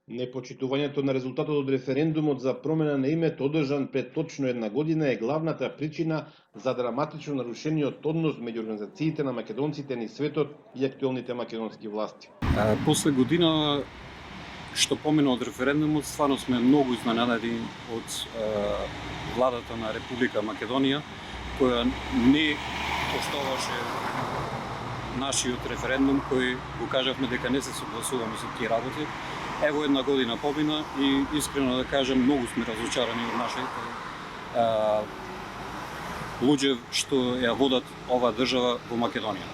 Непочитувањето на резултатот од референдумот за промена на името одржан пред точно една година е главната причина за драматично нарушениот однос меѓу организациите на македонците низ светот и актуелните македонски власти. После година што помина од референдумот, стварно сме многу изненадени од владата на Република Македонија, која не поштоваше нашиот референдум, кој го кажавме дека не се согласуваме со тие работи. Ево една година помина и искрено да кажем, многу сме разочарани од нашите луѓе што ја водат оваа држава во Македонија.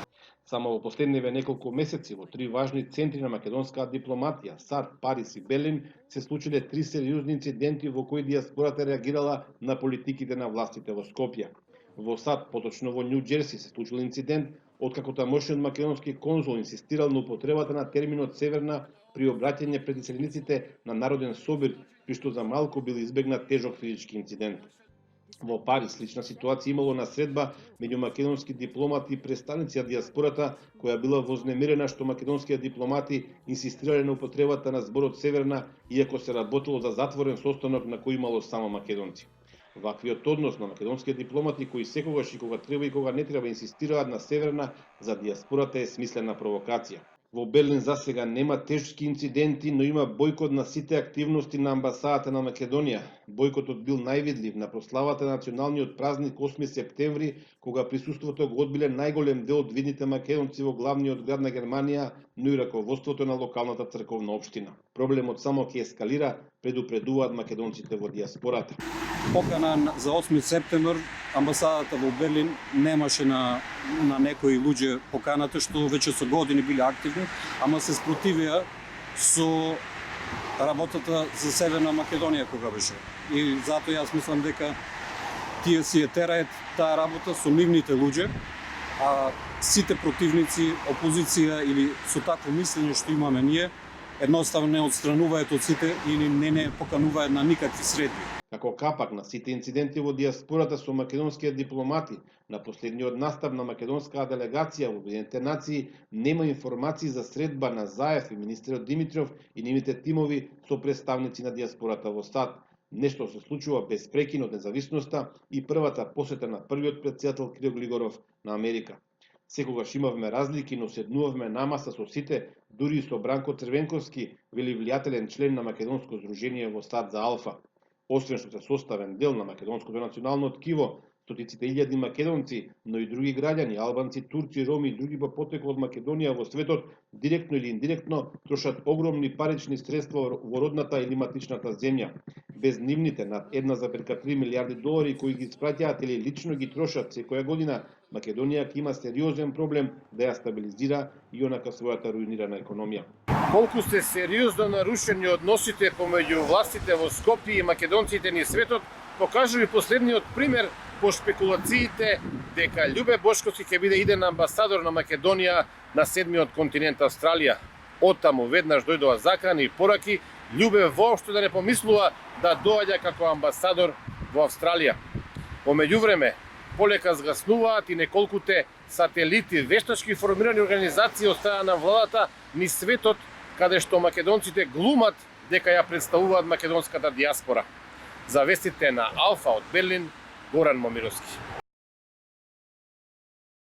Само во последниве неколку месеци во три важни центри на македонската дипломатија, САД, Париз и Берлин, се случиле три сериозни инциденти во кои диаспората реагирала на политиките на властите во Скопје. Во САД, поточно во Њу Џерси, се случил инцидент откако тамошниот македонски конзул инсистирал на употребата на терминот Северна при обраќање пред иселениците на Народен собир, при што за малку бил избегнат тежок физички инцидент. Во Париз слична ситуација имало на средба меѓу македонски дипломати и представници на диаспората, која била вознемирена што македонските дипломати инсистирале на употребата на зборот Северна, иако се работело за затворен состанок на кој имало само македонци. Ваквиот однос на македонските дипломати кои секогаш и кога треба и кога не треба инсистираат на Северна за диаспората е смислена провокација. Во Берлин засега нема тешки инциденти, но има бојкот на сите активности на амбасадата на Македонија. Бојкотот бил највидлив на прославата на националниот празник 8 септември, кога присуството го одбиле најголем дел од видните македонци во главниот град на Германија, но и раководството на локалната црковна општина. Проблемот само ќе ескалира, предупредуваат македонците во диаспората. Покана за 8 септември амбасадата во Берлин немаше на некои луѓе поканата што веќе со години биле активни, ама се спротивија со работата за Северна Македонија кога беше. И затоа јас мислам дека тие си тераат таа работа со нивните луѓе, а сите противници, опозиција или со такво мислење што имаме ние, едноставно не отстрануваат од сите или не покануваат на никакви средби. Како капак на сите инциденти во диаспората со македонските дипломати, на последниот настап на македонската делегација во Обединетите нации нема информации за средба на Заев и министерот Димитров и нивните тимови со представници на диаспората во САД. Нешто се случува без прекин од независноста и првата посета на првиот претседател Кирил Глигоров на Америка. Секогаш имавме разлики, но седнувавме намаса со сите, дури и со Бранко Црвенковски, вели влијателен член на Македонско здружение во САД за Алфа. Освен што се составен дел на македонското национално ткиво, стотиците илјади македонци, но и други граѓани, албанци, турци, роми и други по потекло од Македонија во светот, директно или индиректно трошат огромни парични средства во родната или матичната земја. Без нивните над 1,3 милиарди долари кои ги испраќаат или лично ги трошат секоја година, Македонија ќе има сериозен проблем да ја стабилизира и онака својата руинирана економија. Колку се сериозно нарушени односите помеѓу властите во Скопје и македонците низ светот, покажува и последниот пример по шпекулациите дека Љубе Бошковски ќе биде иден амбасадор на Македонија на седмиот континент Австралија. Оттаму веднаш дојдоа закани и пораки, Љубе воопшто да не помислува да доаѓа како амбасадор во Австралија. Во меѓувреме, полека згаснуваат и неколкуте сателити, вештачки формирани организации од страна на владата низ светот, каде што македонците глумат дека ја представуваат македонската диаспора. За вестите на Алфа од Берлин, Горан Момировски.